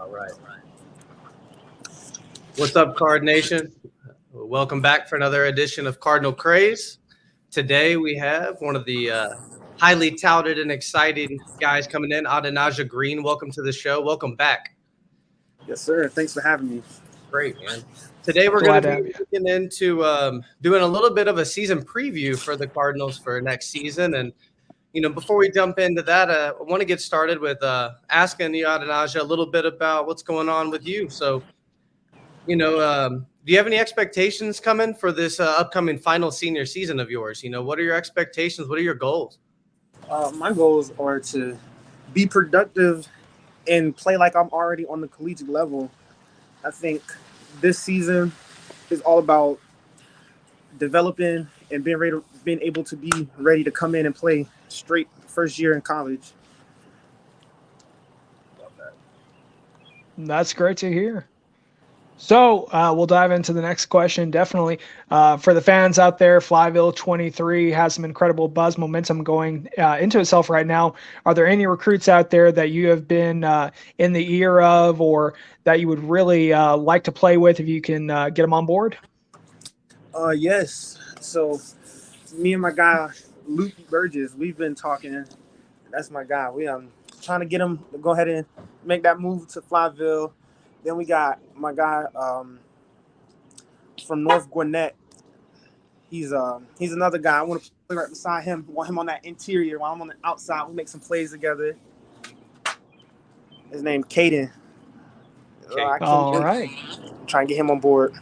All right. What's up, Card Nation? Welcome back for another edition of Cardinal Craze. Today we have one of the highly touted and exciting guys coming in, Adonijah Green. Welcome to the show. Welcome back. Yes, sir. Thanks for having me. Great, man. Today we're going to be looking into doing a little bit of a season preview for the Cardinals for next season. And, before we jump into that, I want to get started with asking you, Adonijah, a little bit about what's going on with you. So, do you have any expectations coming for this upcoming final senior season of yours? What are your expectations? What are your goals? My goals are to be productive and play like I'm already on the collegiate level. I think this season is all about developing and being able to be ready to come in and play straight first year in college. Love that. That's great to hear. So we'll dive into the next question. Definitely for the fans out there, Flyville 23 has some incredible buzz momentum going into itself right now. Are there any recruits out there that you have been in the ear of or that you would really like to play with if you can get them on board? Yes. So me and my guy, Luke Burgess, we've been talking. That's my guy. We trying to get him to go ahead and make that move to Flyville. Then we got my guy from North Gwinnett. He's another guy. I want to play right beside him. I want him on that interior while I'm on the outside. We'll make some plays together. His name Caden. All right. Try and get him on board.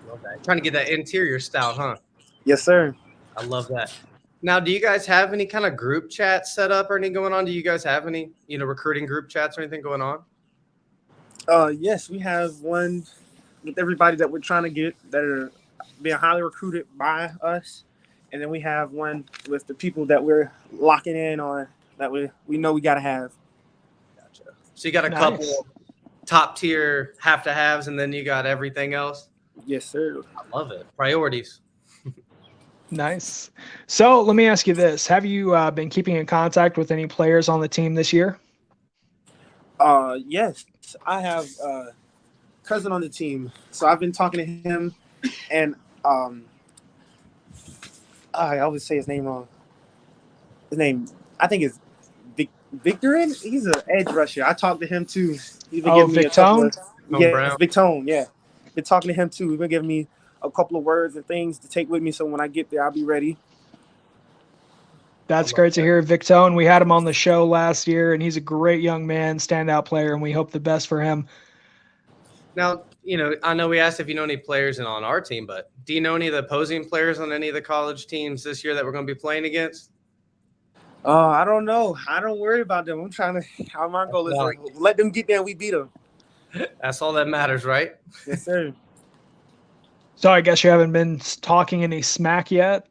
Love that. Trying to get that interior style, huh? Yes, sir. I love that. Now, do you guys have any kind of group chat set up or anything going on? Do you guys have any, recruiting group chats or anything going on? Yes, we have one with everybody that we're trying to get that are being highly recruited by us. And then we have one with the people that we're locking in on that we know we got to have. Gotcha. So you got a couple top tier have to haves and then you got everything else? Yes, sir. I love it. Priorities. Nice. So let me ask you this. Have you been keeping in contact with any players on the team this year? Yes, I have a cousin on the team, so I've been talking to him, and I always say his name wrong. His name, I think, is Victorin. He's an edge rusher. I talked to him too. He's been giving me a couple of, Big Tone. Yeah, been talking to him too. He's been giving me a couple of words and things to take with me, so when I get there, I'll be ready. That's great to hear, Victone. We had him on the show last year, and he's a great young man, standout player, and we hope the best for him. Now, I know we asked if you know any players on our team, but do you know any of the opposing players on any of the college teams this year that we're going to be playing against? I don't know. I don't worry about them. I'm trying to – my goal is to let them get there and we beat them. That's all that matters, right? Yes, sir. So I guess you haven't been talking any smack yet?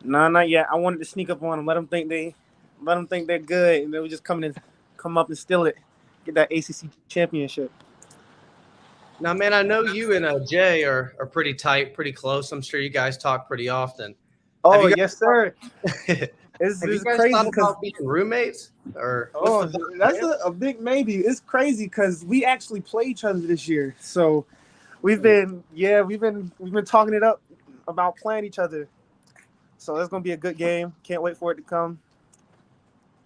No, not yet. I wanted to sneak up on them, let them think they're good, and they would just come up and steal it, get that ACC championship. Now, man, I know you and Jay are pretty tight, pretty close. I'm sure you guys talk pretty often. Oh, yes, sir. It's crazy because being roommates, or that's a big maybe. It's crazy because we actually play each other this year, so we've been talking it up about playing each other. So it's going to be a good game. Can't wait for it to come.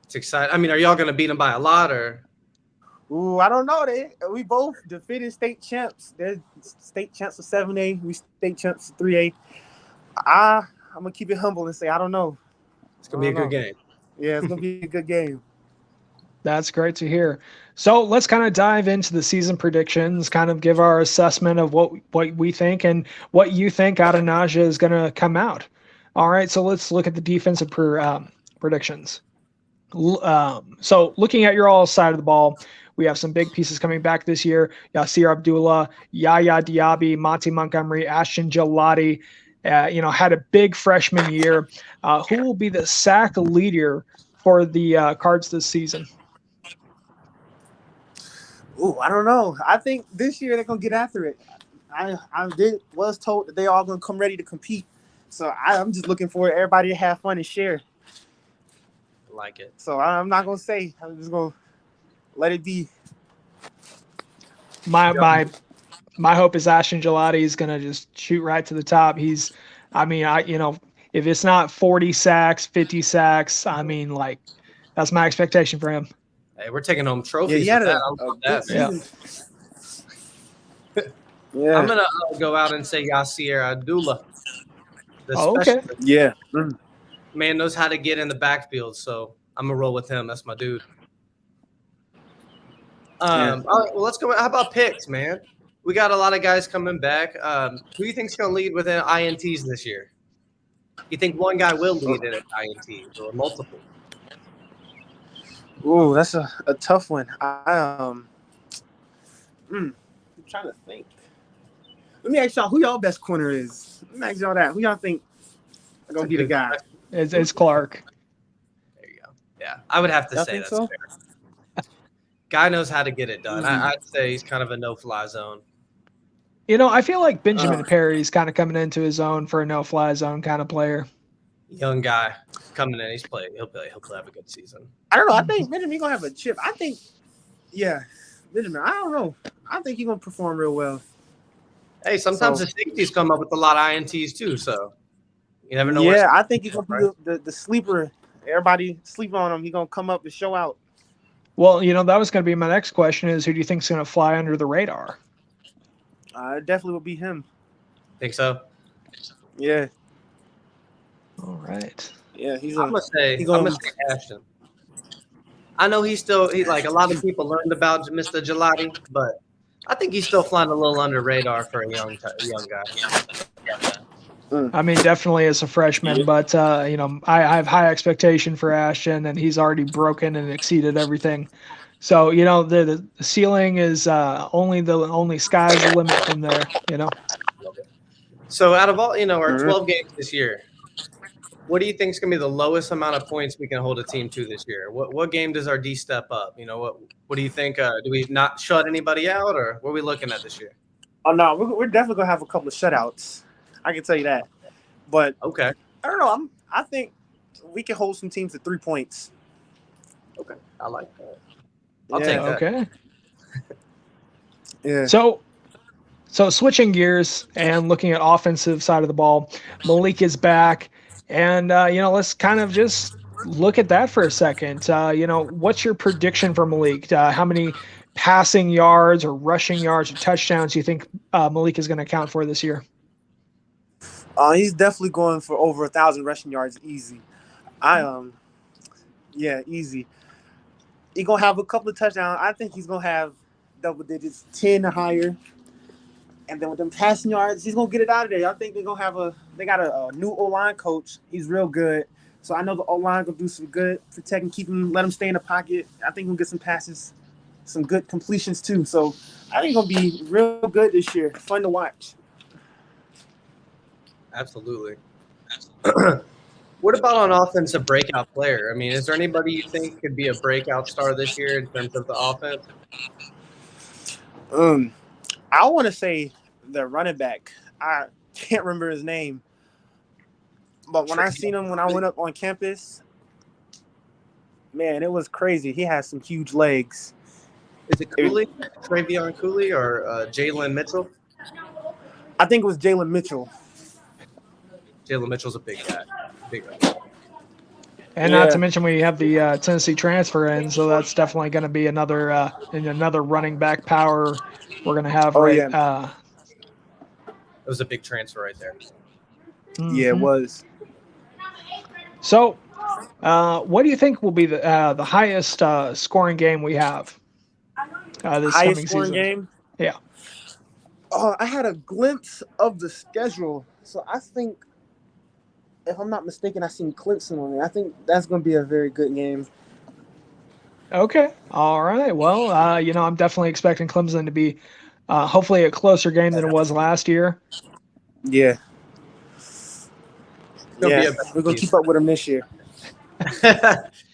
It's exciting. I mean, are y'all going to beat them by a lot or? Ooh, I don't know. We both defeated state champs. They're state champs for 7A. We state champs for 3A. I'm going to keep it humble and say I don't know. It's going to be a good game. Yeah, it's going to be a good game. That's great to hear. So let's kind of dive into the season predictions, kind of give our assessment of what we think and what you think Adonijah is going to come out. All right, so let's look at the defensive predictions. So looking at your all side of the ball, we have some big pieces coming back this year. Yasir Abdullah, Yaya Diaby, Monty Montgomery, Ashton Gelati, had a big freshman year. Who will be the sack leader for the Cards this season? Ooh, I don't know. I think this year they're going to get after it. I was told that they all going to come ready to compete. So I'm just looking for everybody to have fun and share. Like it. So I'm not going to say. I'm just going to let it be. my hope is Ashton Gelati is going to just shoot right to the top. If it's not 40 sacks, 50 sacks, that's my expectation for him. Hey, we're taking home trophies. he had with that. a I love good that, man. season. Yeah. I'm gonna go out and say Yasir Abdullah. Okay. Yeah. Man knows how to get in the backfield, so I'm gonna roll with him. That's my dude. All right, well, let's go. How about picks, man? We got a lot of guys coming back. Who do you think's gonna lead with INTs this year? You think one guy will lead it at INTs or multiple? Ooh, that's a tough one. I'm trying to think. Let me ask y'all who y'all best corner is. Let me ask y'all that. Who y'all think is gonna be the guy? It's Clark. There you go. Yeah, I would have to say that's fair. Guy knows how to get it done. I'd say he's kind of a no-fly zone. I feel like Benjamin Perry's kind of coming into his own for a no-fly zone kind of player. Young guy coming in, he'll have a good season. I don't know. I think Benjamin gonna have a chip. I think, Benjamin. I don't know. I think he's gonna perform real well. Hey, sometimes the safeties come up with a lot of INTs too, so you never know. Yeah, I think he's gonna be the sleeper. Everybody sleep on him. He's gonna come up and show out. Well, that was going to be my next question: is who do you think is going to fly under the radar? It definitely will be him. Think so? Yeah. All right. Yeah, I'm gonna say Ashton. I know he's like a lot of people learned about Mr. Gelati, but I think he's still flying a little under radar for a young guy. I mean, definitely as a freshman, but I have high expectation for Ashton, and he's already broken and exceeded everything. So the ceiling is only sky's the limit from there. So out of all our 12 games this year, what do you think is going to be the lowest amount of points we can hold a team to this year? What game does our D step up? What do you think? Do we not shut anybody out, or what are we looking at this year? Oh no, we're definitely gonna have a couple of shutouts. I can tell you that. But okay, I don't know. I think we can hold some teams to 3 points. Okay, I like that. I'll take that. Okay. Yeah. So switching gears and looking at offensive side of the ball, Malik is back, and let's kind of just look at that for a second. What's your prediction for Malik? How many passing yards or rushing yards or touchdowns do you think Malik is going to account for this year? He's definitely going for over 1,000 rushing yards, easy. Easy. He's gonna have a couple of touchdowns. I think he's gonna have double digits, 10 or higher. And then with them passing yards, he's gonna get it out of there. I think they got a new O-line coach. He's real good. So I know the O-line gonna do some good protecting, keep him, let him stay in the pocket. I think he'll get some passes, some good completions too. So I think he's gonna be real good this year. Fun to watch. Absolutely. What about on offense, a breakout player? I mean, is there anybody you think could be a breakout star this year in terms of the offense? I want to say the running back. I can't remember his name. But when I seen him when I went up on campus, man, it was crazy. He has some huge legs. Is it Cooley? Travion Cooley or Jalen Mitchell? I think it was Jalen Mitchell. Jalen Mitchell's a big guy. And not to mention we have the Tennessee transfer in, so that's definitely going to be another running back power we're going to have. It was a big transfer right there. Mm-hmm. Yeah, it was. So, what do you think will be the highest scoring game we have this highest coming scoring season? Game? Yeah. I had a glimpse of the schedule, so I think, if I'm not mistaken, I seen Clemson on there. I think that's going to be a very good game. Okay. All right. Well, I'm definitely expecting Clemson to be hopefully a closer game than it was last year. Yeah. We're going to keep up with them this year.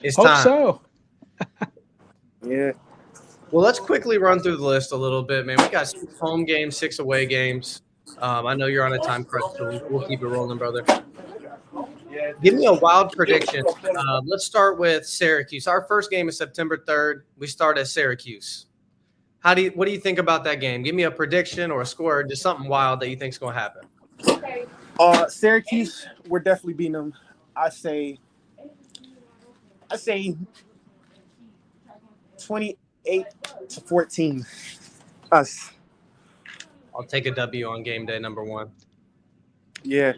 It's Hope time. so. Yeah. Well, let's quickly run through the list a little bit, man. We got 6 home games, 6 away games. I know you're on a time crunch, so we'll keep it rolling, brother. Give me a wild prediction. Let's start with Syracuse. Our first game is September 3rd. We start at Syracuse. What do you think about that game? Give me a prediction or a score, or just something wild that you think is going to happen. Syracuse, we're definitely beating them. I say 28-14. Us. I'll take a W on game day number 1. Yeah.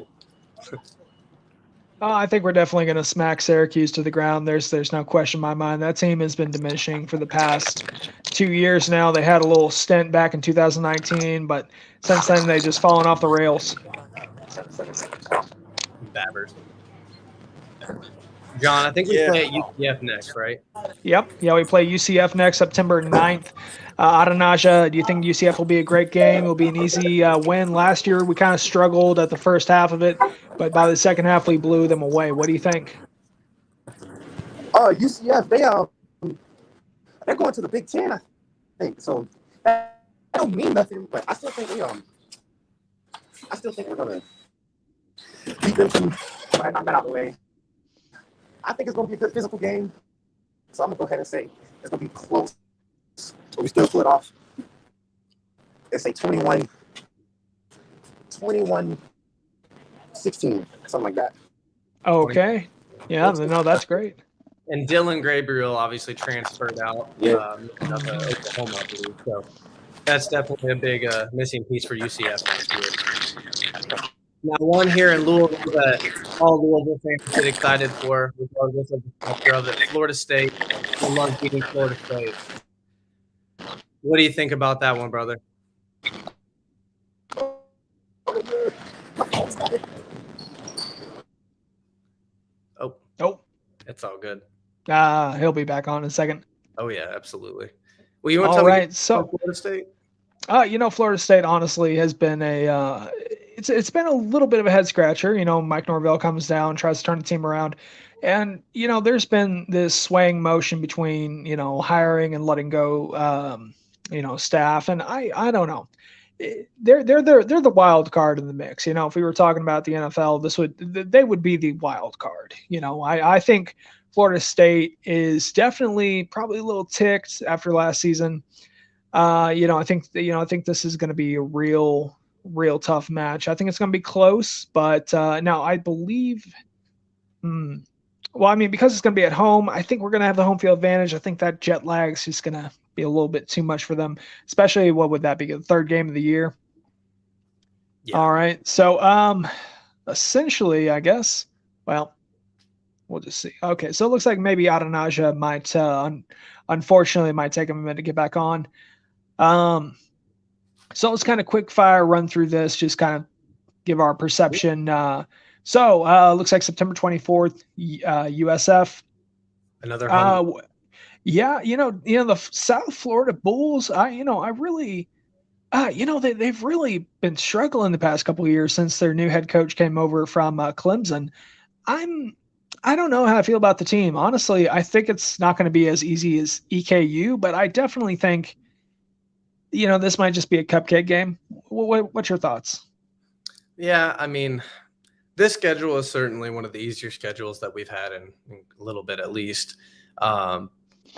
I think we're definitely going to smack Syracuse to the ground. There's no question in my mind. That team has been diminishing for the past 2 years now. They had a little stint back in 2019, but since then they've just fallen off the rails. Babbers. John, I think we play at UCF next, right? Yep. Yeah, we play UCF next, September 9th. Adonijah, do you think UCF will be a great game? It'll be an easy win. Last year, we kind of struggled at the first half of it, but by the second half, we blew them away. What do you think? UCF, they're going to the Big Ten, I think. So that don't mean nothing, but I still think we're gonna beat them to knock that out of the way. I think it's gonna be a good physical game. So I'm gonna go ahead and say it's gonna be close, but we still pull it off. Let's say 21-16, something like that. Okay. Yeah, no, that's great. And Dylan Gabriel obviously transferred out Yeah. Oklahoma, I believe. So that's definitely a big missing piece for UCF next year. Now, one here in Louisville that all Louisville fans get excited for, regardless of the structure of it, Florida State. I love beating Florida State. What do you think about that one, brother? Oh, it's all good. He'll be back on in a second. Oh yeah, absolutely. Well, you want to tell me so Florida State? Florida State honestly has been it's been a little bit of a head scratcher. Mike Norvell comes down, tries to turn the team around, and there's been this swaying motion between hiring and letting go staff, and I don't know. They're the wild card in the mix. If we were talking about the NFL, they would be the wild card. I think Florida State is definitely probably a little ticked after last season. I think this is going to be a real tough match. I think it's going to be close, but now I believe. Well, I mean, because it's going to be at home, I think we're going to have the home field advantage. I think that jet lag is just going to be a little bit too much for them, especially what would that be? The third game of the year. Yeah. All right. So, essentially, I guess. Well, we'll just see. Okay, so it looks like maybe Adonijah might, unfortunately, might take him a minute to get back on. So let's kind of quick fire run through this, just kind of give our perception. Looks like September 24th, USF. Another yeah, the South Florida Bulls, they've really been struggling the past couple of years since their new head coach came over from Clemson. I don't know how I feel about the team. Honestly, I think it's not going to be as easy as EKU, but I definitely think, this might just be a cupcake game. What's your thoughts? Yeah, I mean, this schedule is certainly one of the easier schedules that we've had in a little bit at least.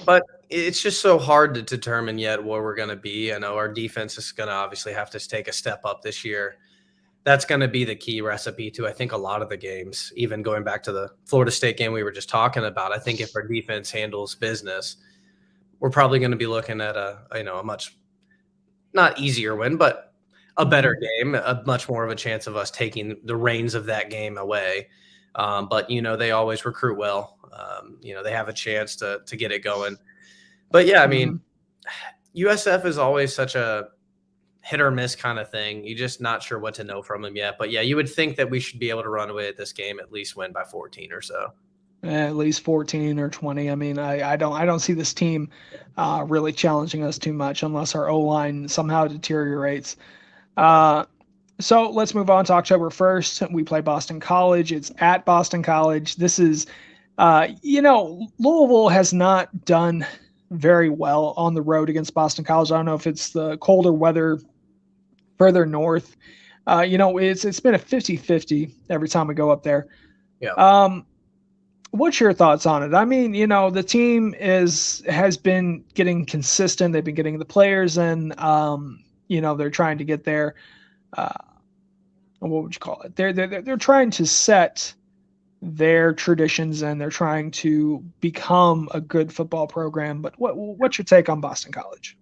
But it's just so hard to determine yet where we're going to be. I know our defense is going to obviously have to take a step up this year. That's going to be the key recipe to, I think, a lot of the games, even going back to the Florida State game we were just talking about. I think if our defense handles business, we're probably going to be looking at a much not easier win, but a better game, a much more of a chance of us taking the reins of that game away. But, they always recruit well. They have a chance to get it going. But, yeah, I mean, USF is always such a hit or miss kind of thing. You're just not sure what to know from them yet. But, yeah, you would think that we should be able to run away at this game, at least win by 14 or so. At least 14 or 20. I mean, I don't see this team really challenging us too much unless our O-line somehow deteriorates. So let's move on to October 1st. We play Boston College. It's at Boston College. This is, Louisville has not done very well on the road against Boston College. I don't know if it's the colder weather further north. It's been a 50-50 every time we go up there. Yeah. What's your thoughts on it? I mean, the team has been getting consistent. They've been getting the players in. They're trying to get their what would you call it? They're trying to set their traditions and they're trying to become a good football program. But what's your take on Boston College?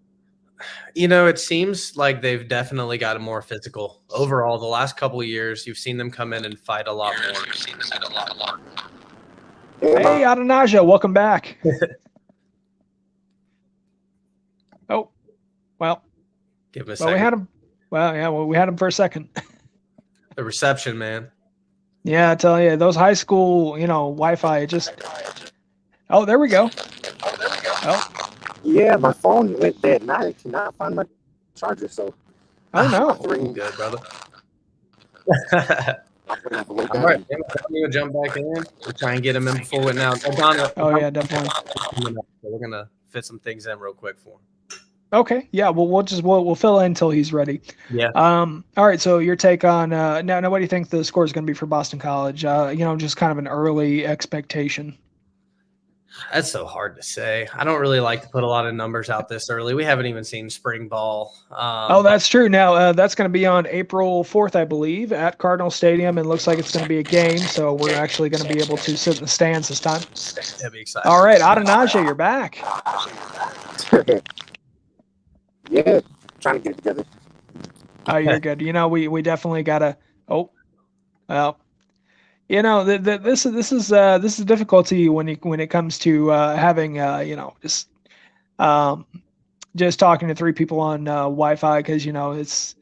It seems like they've definitely gotten more physical overall. The last couple of years, you've seen them come in and fight a lot more. Hey, Adonijah, welcome back. Oh, well, give him a second. We had him. Well, yeah, we had him for a second. The reception, man. Yeah, I tell you, those high school, Wi-Fi just. Oh, there we go. Oh. Yeah, my phone went dead, and I cannot find my charger. So. Oh no. Good, brother. All right, I'm gonna jump back in. We'll try and get him in before it now. Oh yeah, definitely. So we're gonna fit some things in real quick for him. Okay, yeah. Well, we'll fill in until he's ready. Yeah. All right. So your take on now? What do you think the score is going to be for Boston College? Just kind of an early expectation. That's so hard to say. I don't really like to put a lot of numbers out this early. We haven't even seen spring ball. That's true. Now, that's going to be on April 4th, I believe, at Cardinal Stadium. And looks like it's going to be a game, so we're actually going to be able to sit in the stands this time. That'd be exciting. All right, Adonijah, you're back. Yeah, trying to get it together. Oh, you're good. We definitely got to – oh, well – this is difficulty when it comes to having just talking to three people on Wi-Fi because it's,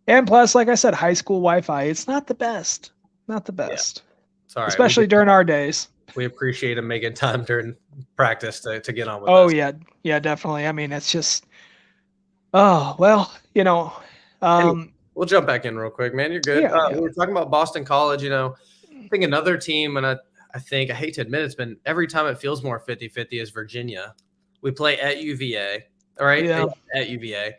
and plus, like I said, high school Wi-Fi, it's not the best, Yeah. Sorry, especially during our days. We appreciate him making time during practice to get on with us. Oh yeah, definitely. I mean, it's just, well, we'll jump back in real quick, man. You're good. Yeah. We were talking about Boston College, I think another team, and I hate to admit it's been every time it feels more 50-50 is Virginia. We play at UVA, all right? Yeah. At UVA.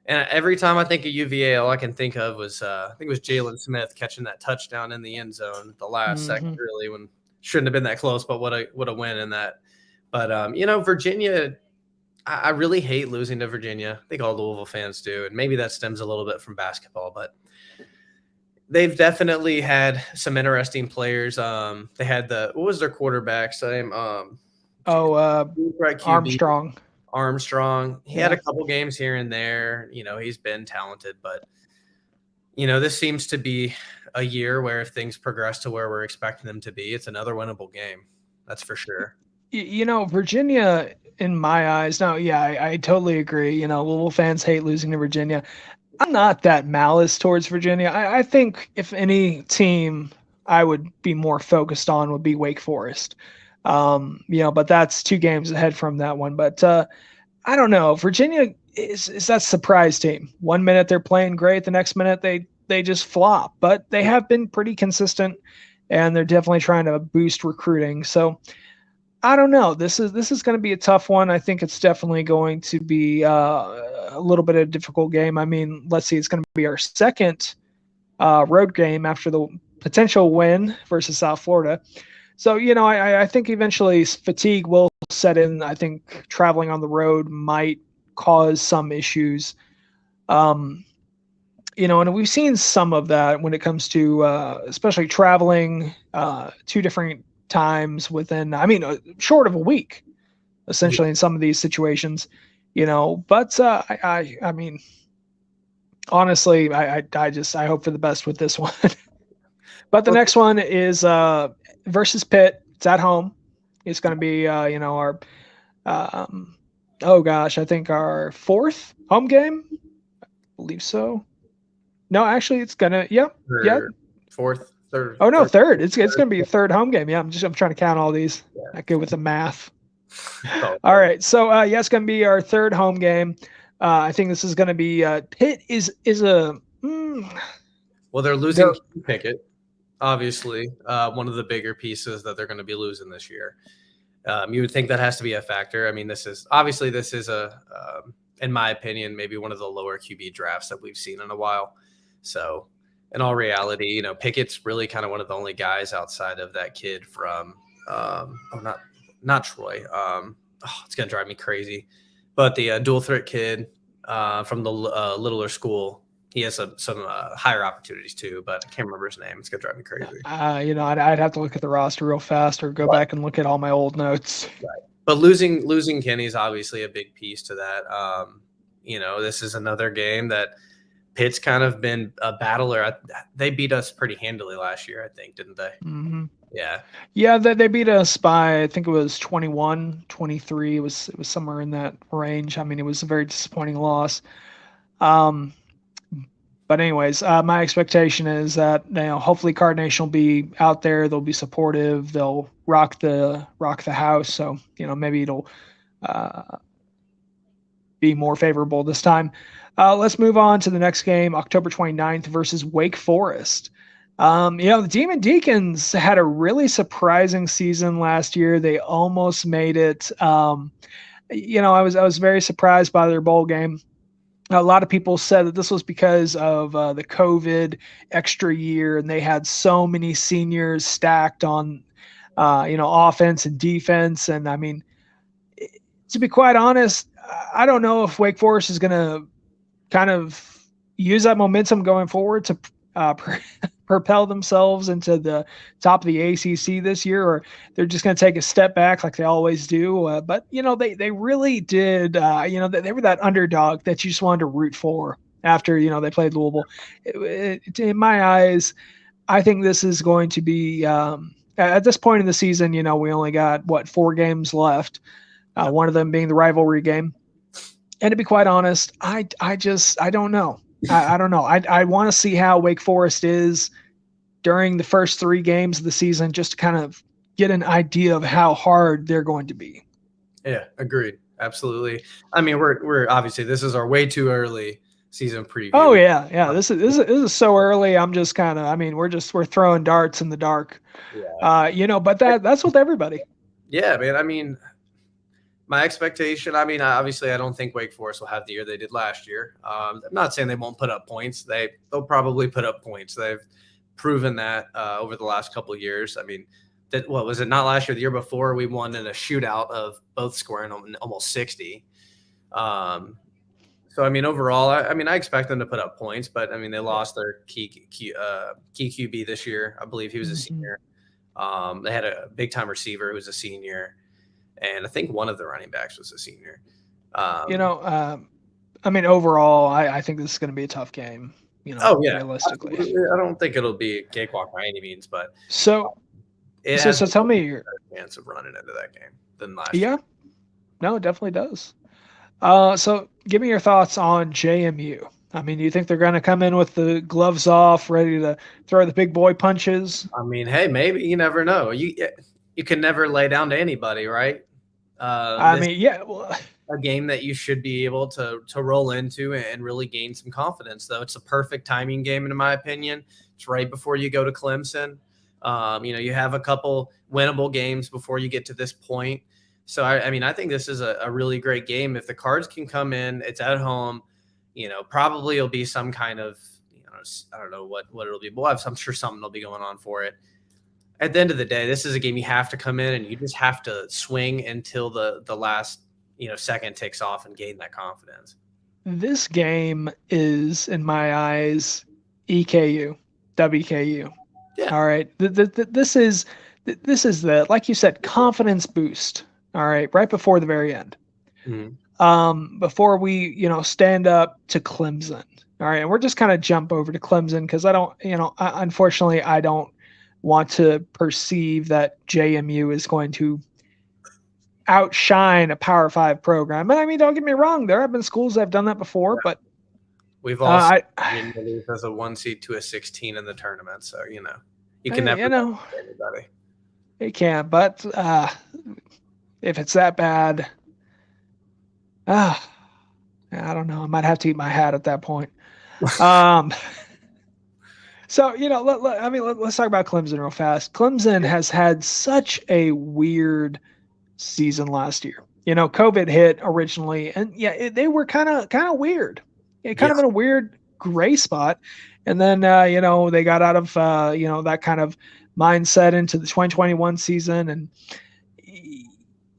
And every time I think of UVA, all I can think of was I think it was Jalen Smith catching that touchdown in the end zone at the last second, really, when shouldn't have been that close, but what a win in that. But Virginia, I really hate losing to Virginia. I think all Louisville fans do, and maybe that stems a little bit from basketball, but they've definitely had some interesting players. They had what was their quarterback's name? Armstrong. He had a couple games here and there. He's been talented, but this seems to be a year where if things progress to where we're expecting them to be, it's another winnable game. That's for sure. Virginia, in my eyes, now, yeah, I totally agree. Louisville fans hate losing to Virginia. I'm not that malice towards Virginia. I think if any team I would be more focused on would be Wake Forest. But that's 2 games ahead from that one. But I don't know. Virginia is that surprise team. 1 minute they're playing great, the next minute they just flop. But they have been pretty consistent, and they're definitely trying to boost recruiting. So I don't know. This is going to be a tough one. I think it's definitely going to be a little bit of a difficult game. I mean, let's see. It's going to be our second road game after the potential win versus South Florida. So, I think eventually fatigue will set in. I think traveling on the road might cause some issues. And we've seen some of that when it comes to especially traveling 2 different times within, short of a week, essentially, in some of these situations, but I mean, honestly, I hope for the best with this one. But the next one is versus Pitt. It's at home. It's going to be, our, I think our 4th home game. I believe so. No, actually it's going to, yeah. 4th. Third. Oh no, third. It's going to be a 3rd home game. Yeah, I'm trying to count all these. Not good with the math. All right, so it's going to be our 3rd home game. I think this is going to be Pitt is a. Well, they're losing Pickett, obviously, one of the bigger pieces that they're going to be losing this year. You would think that has to be a factor. I mean, this is in my opinion, maybe one of the lower QB drafts that we've seen in a while. So. In all reality, Pickett's really kind of one of the only guys outside of that kid from not Troy. It's gonna drive me crazy. But the dual threat kid from the littler school, he has some higher opportunities too, but I can't remember his name. It's gonna drive me crazy. I'd have to look at the roster real fast or go back and look at all my old notes. Right. But losing Kenny is obviously a big piece to that. This is another game that Pitt's kind of been a battler. They beat us pretty handily last year, I think, didn't they? Mm-hmm. Yeah. Yeah, they beat us by, I think it was 21-23. It was somewhere in that range. I mean, it was a very disappointing loss. But anyways, my expectation is that hopefully Card Nation will be out there. They'll be supportive. They'll rock the house. So maybe it'll be more favorable this time. Let's move on to the next game, October 29th versus Wake Forest. The Demon Deacons had a really surprising season last year. They almost made it. I was very surprised by their bowl game. A lot of people said that this was because of the COVID extra year, and they had so many seniors stacked on, offense and defense. And I mean, to be quite honest, I don't know if Wake Forest is going to kind of use that momentum going forward to propel themselves into the top of the ACC this year, or they're just going to take a step back like they always do. But they really did. They were that underdog that you just wanted to root for after they played Louisville. In my eyes, I think this is going to be at this point in the season. We only got 4 games left. One of them being the rivalry game. And to be quite honest, I don't know. I don't know. I want to see how Wake Forest is during the first 3 games of the season, just to kind of get an idea of how hard they're going to be. Yeah, agreed. Absolutely. I mean, we're obviously, this is our way too early season preview. Oh yeah. This is so early. I'm just kind of. I mean, we're throwing darts in the dark. Yeah. But that's with everybody. Yeah, man. I mean, my expectation, obviously, I don't think Wake Forest will have the year they did last year. I'm not saying they won't put up points. They'll probably put up points. They've proven that over the last couple of years. I mean, what was it? Not last year, the year before, we won in a shootout of both scoring almost 60. So, I mean, overall, I expect them to put up points, but, I mean, they lost their key QB this year. I believe he was a senior. They had a big-time receiver who was a senior. And I think one of the running backs was a senior. Overall, I think this is going to be a tough game. Realistically, absolutely. I don't think it'll be a cakewalk by any means, but so tell me your chance of running into that game than last year. Yeah, no, it definitely does. So give me your thoughts on JMU. I mean, do you think they're going to come in with the gloves off, ready to throw the big boy punches? I mean, hey, maybe, you never know. You can never lay down to anybody, right? A game that you should be able to roll into and really gain some confidence, though. It's a perfect timing game, in my opinion. It's right before you go to Clemson. You have a couple winnable games before you get to this point. So, I think this is a really great game. If the Cards can come in, it's at home, probably it'll be some kind of, I don't know what it'll be. I'm sure something will be going on for it. At the end of the day, this is a game you have to come in and you just have to swing until the last second ticks off and gain that confidence. This game is, in my eyes, EKU, WKU. Yeah. All right. This is the, like you said, confidence boost. All right, right before the very end. Mm-hmm. Before we stand up to Clemson. All right, and we're just kind of jump over to Clemson because I don't unfortunately I don't want to perceive that JMU is going to outshine a Power 5 program. And I mean, don't get me wrong, there have been schools that have done that before, but we've also been as a 1 seed to a 16 in the tournament. So, you can never anybody. You can't, but if it's that bad, I don't know. I might have to eat my hat at that point. So, let's talk about Clemson real fast. Clemson has had such a weird season last year. COVID hit originally, and they were kind of weird. Kind of in a weird gray spot. And then, they got out of, that kind of mindset into the 2021 season. And,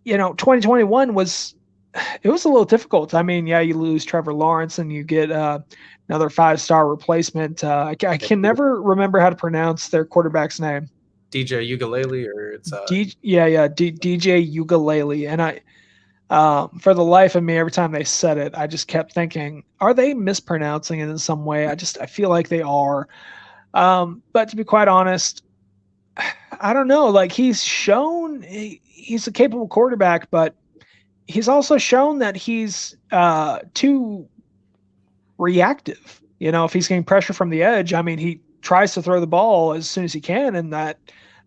2021 was a little difficult. I mean, yeah, you lose Trevor Lawrence and you get another 5-star replacement. I can never remember how to pronounce their quarterback's name. DJ Ukulele, or it's DJ Ukulele. And for the life of me, every time they said it, I just kept thinking, are they mispronouncing it in some way? I feel like they are. But to be quite honest, I don't know. Like, he's shown he's a capable quarterback, but he's also shown that he's too reactive. If he's getting pressure from the edge, I mean, he tries to throw the ball as soon as he can, and that,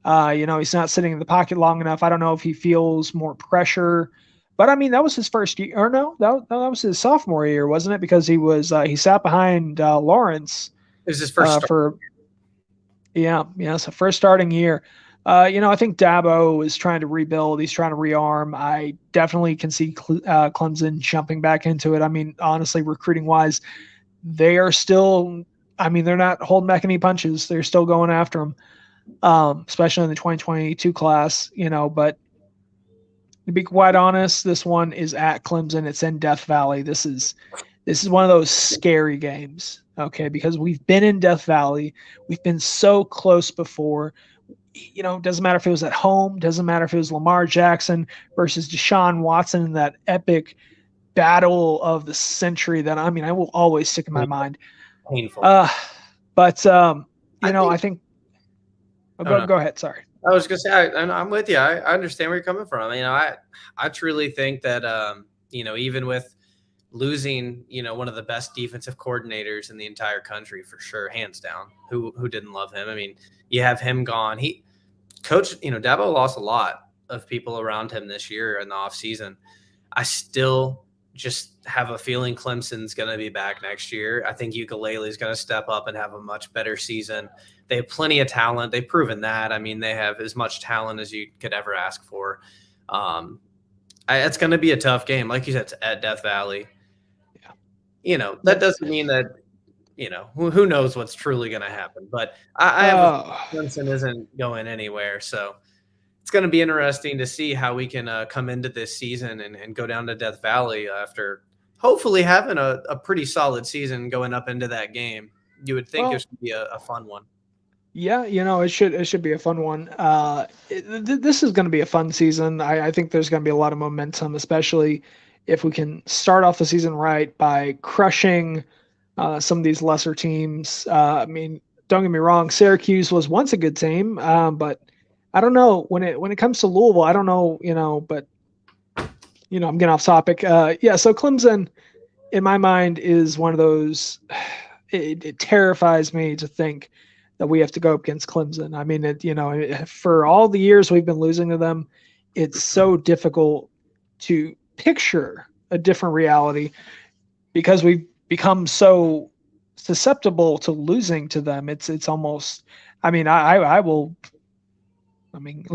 he's not sitting in the pocket long enough. I don't know if he feels more pressure, but I mean, that was his first year, or no, that was his sophomore year, wasn't it? Because he sat behind Lawrence. It was his first so first starting year. I think Dabo is trying to rebuild. He's trying to rearm. I definitely can see Clemson jumping back into it. I mean, honestly, recruiting wise, they are still, they're not holding back any punches. They're still going after them, especially in the 2022 class, but to be quite honest, this one is at Clemson. It's in Death Valley. This is one of those scary games, okay, because we've been in Death Valley. We've been so close before. It doesn't matter if it was at home, doesn't matter if it was Lamar Jackson versus Deshaun Watson in that epic battle of the century that, I will always stick in my mind. Painful. But I think go ahead. Sorry. I was going to say, I'm with you. I understand where you're coming from. I truly think that, even with losing, one of the best defensive coordinators in the entire country, for sure, hands down, who didn't love him. I mean, you have him gone. Dabo lost a lot of people around him this year in the offseason. I still just have a feeling Clemson's going to be back next year. I think Ukulele is going to step up and have a much better season. They have plenty of talent. They've proven that. They have as much talent as you could ever ask for. It's going to be a tough game. Like you said, it's at Death Valley. Yeah. That doesn't mean that, who knows what's truly going to happen. But Clemson isn't going anywhere. So it's going to be interesting to see how we can come into this season and go down to Death Valley after hopefully having a pretty solid season going up into that game. You would think it should be a fun one. Yeah, it should be a fun one. This is going to be a fun season. I think there's going to be a lot of momentum, especially if we can start off the season right by crushing some of these lesser teams. Don't get me wrong, Syracuse was once a good team, but I don't know when it comes to Louisville. I don't know, but I'm getting off topic. So Clemson, in my mind, is one of those. It terrifies me to think that we have to go up against Clemson. For all the years we've been losing to them, it's so difficult to picture a different reality because we've become so susceptible to losing to them. It's almost, I will,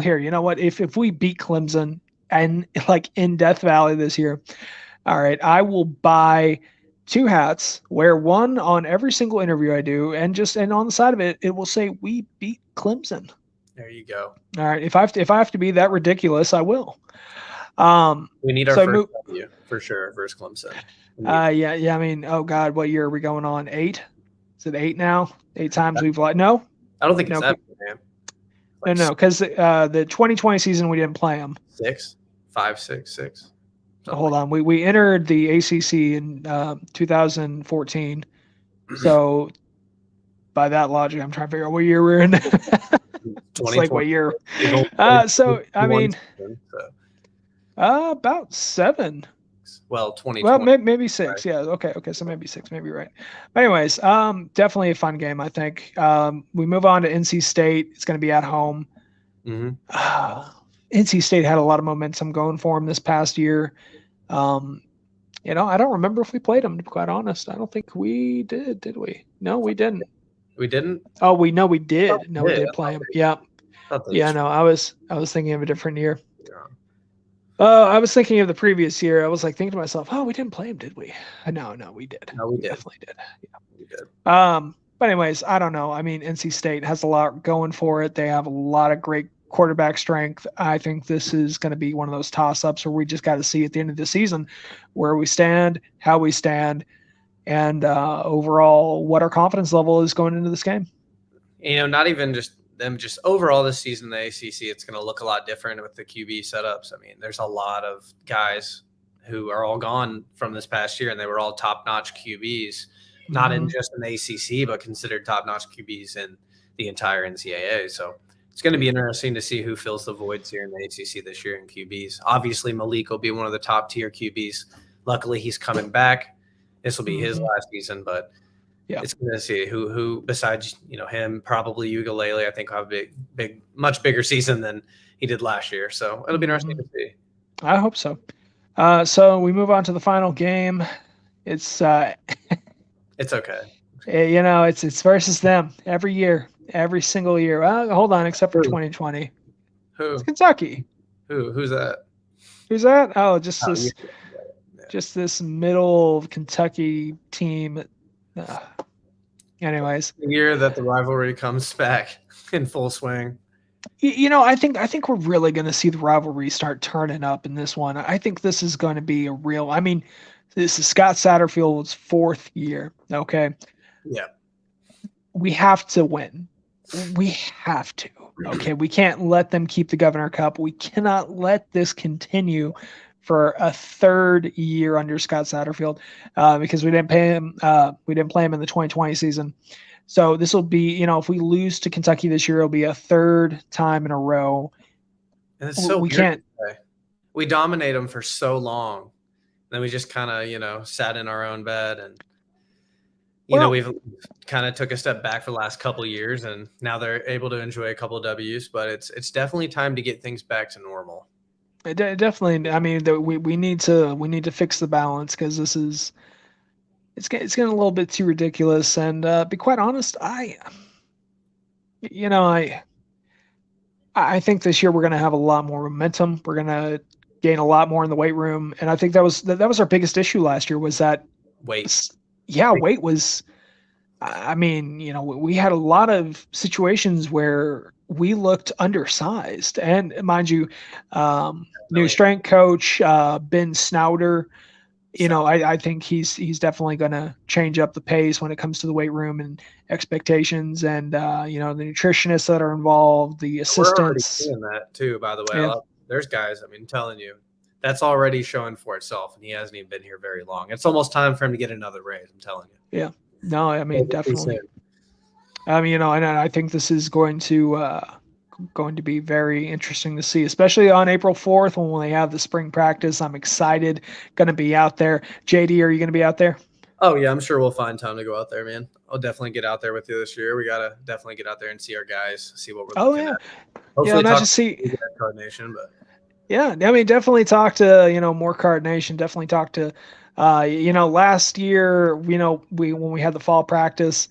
here, you know what? If we beat Clemson and like in Death Valley this year, all right, I will buy 2 hats, wear one on every single interview I do, and on the side of it, it will say we beat Clemson. There you go. All right, if I have to be that ridiculous, I will. We need our first W for sure versus Clemson. Yeah. Oh God, what year are we going on? 8? Is it 8 now? 8 times we've lost. No, I don't think it's that, man. No, because the 2020 season we didn't play them. 6, 5, 6, 6. Hold on. We entered the ACC in 2014. So by that logic, I'm trying to figure out what year we're in. It's like what year? About 7. Well, 2020. Well, maybe 6. Right. Yeah. Okay. So maybe 6. Maybe right. But anyways, definitely a fun game, I think. We move on to NC State. It's going to be at home. Mm-hmm. NC State had a lot of momentum going for them this past year. I don't remember if we played them, to be quite honest. I don't think we did we? No, we didn't. We didn't? Oh, we did. No, we did play them. Yeah. Yeah, no, I was thinking of a different year. Yeah. I was thinking of the previous year. I was like thinking to myself, oh, we didn't play them, did we? No, we did. No, we did. Definitely did. Yeah. We did. But anyways, I don't know. I mean, NC State has a lot going for it. They have a lot of great quarterback strength. I think this is going to be one of those toss-ups where we just got to see at the end of the season where we stand, how we stand, and overall what our confidence level is going into this game. Not even just them, just overall this season, the ACC, it's going to look a lot different with the QB setups. I mean, there's a lot of guys who are all gone from this past year, and they were all top-notch QBs, not in just in the ACC, but considered top-notch QBs in the entire NCAA. So it's going to be interesting to see who fills the voids here in the ACC this year in QBs. Obviously, Malik will be one of the top-tier QBs. Luckily, he's coming back. This will be his last season, but it's going to see who besides him, probably Ugalele, I think will have a big, much bigger season than he did last year. So it'll be interesting to see. I hope so. So we move on to the final game. It's it's okay. It's versus them every year, every single year. Hold on, except for 2020. Who? It's Kentucky. Who's that? Who's that? Oh, just this middle of Kentucky team. Anyways, the year that the rivalry comes back in full swing. I think we're really going to see the rivalry start turning up in this one. I think this is going to be a real. I mean, this is Scott Satterfield's 4th year. Okay. Yeah. We have to win. We have to. Okay. We can't let them keep the Governor Cup. We cannot let this continue for a 3rd year under Scott Satterfield because we didn't pay him. We didn't play him in the 2020 season. So this will be, if we lose to Kentucky this year, it'll be a 3rd time in a row. And it's so we can't. We dominate them for so long, then we just kind of, sat in our own bed, and we've kind of took a step back for the last couple of years, and now they're able to enjoy a couple of W's. But it's definitely time to get things back to normal. Definitely. I mean, we need to fix the balance because this is. It's getting a little bit too ridiculous, and be quite honest, I think this year we're going to have a lot more momentum. We're going to gain a lot more in the weight room, and I think that was our biggest issue last year was that weight. Yeah, weight was. I mean, we had a lot of situations where we looked undersized, and mind you, new strength coach Ben Snowder. I think he's definitely going to change up the pace when it comes to the weight room and expectations, and the nutritionists that are involved, the assistants. We're already seeing that too, by the way. Yeah. There's guys. I mean, I'm telling you, that's already showing for itself, and he hasn't even been here very long. It's almost time for him to get another raise. I'm telling you. Yeah. No, I mean definitely. I mean, and I think this is going to be very interesting to see, especially on April 4th when they have the spring practice. I'm excited. Going to be out there. JD, are you going to be out there? Oh, yeah, I'm sure we'll find time to go out there, man. I'll definitely get out there with you this year. We got to definitely get out there and see our guys, see what we're looking at. Hopefully not just see Card Nation, but yeah, I mean, definitely talk to, more Card Nation. Definitely talk to, last year, when we had the fall practice,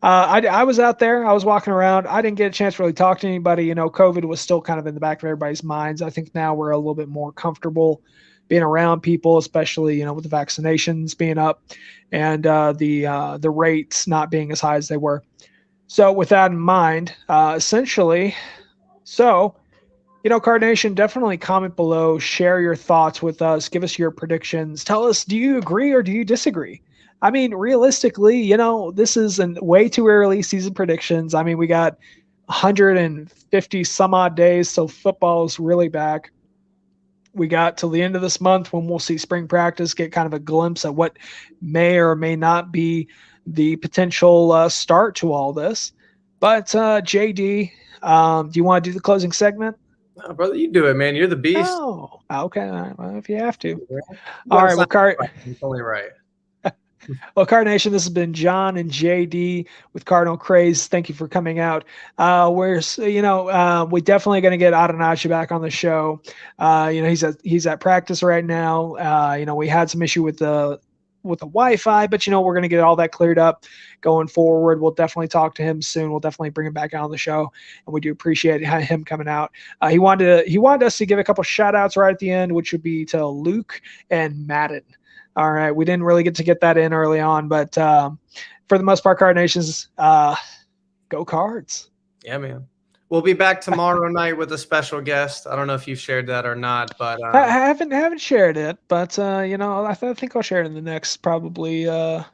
I was out there. I was walking around. I didn't get a chance to really talk to anybody. COVID was still kind of in the back of everybody's minds. I think now we're a little bit more comfortable being around people, especially, with the vaccinations being up and the rates not being as high as they were. So with that in mind, Card Nation, definitely comment below, share your thoughts with us, give us your predictions. Tell us, do you agree or do you disagree? I mean, realistically, this is way too early season predictions. I mean, we got 150 some odd days, so football is really back. We got till the end of this month when we'll see spring practice, get kind of a glimpse at what may or may not be the potential start to all this. But JD, do you want to do the closing segment? No, brother, you do it, man. You're the beast. Oh, okay. Well, if you have to. All right. Well, it's only right. Well, Card Nation, this has been John and JD with Cardinal Craze. Thank you for coming out. We're definitely going to get Adonijah back on the show. He's at practice right now. We had some issue with the Wi-Fi, but we're going to get all that cleared up going forward. We'll definitely talk to him soon. We'll definitely bring him back on the show, and we do appreciate him coming out. He wanted us to give a couple shout outs right at the end, which would be to Luke and Madden. All right, we didn't really get that in early on, but for the most part, Card Nations, go Cards. Yeah, man. We'll be back tomorrow night with a special guest. I don't know if you've shared that or not, but I haven't shared it, but I think I'll share it in the next probably a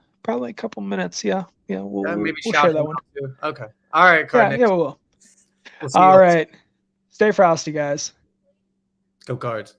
couple minutes. Yeah, we'll maybe we'll shout share him that one. out too. Okay. All right, Card Yeah, we will. We'll see you All right. Stay frosty, guys. Go Cards.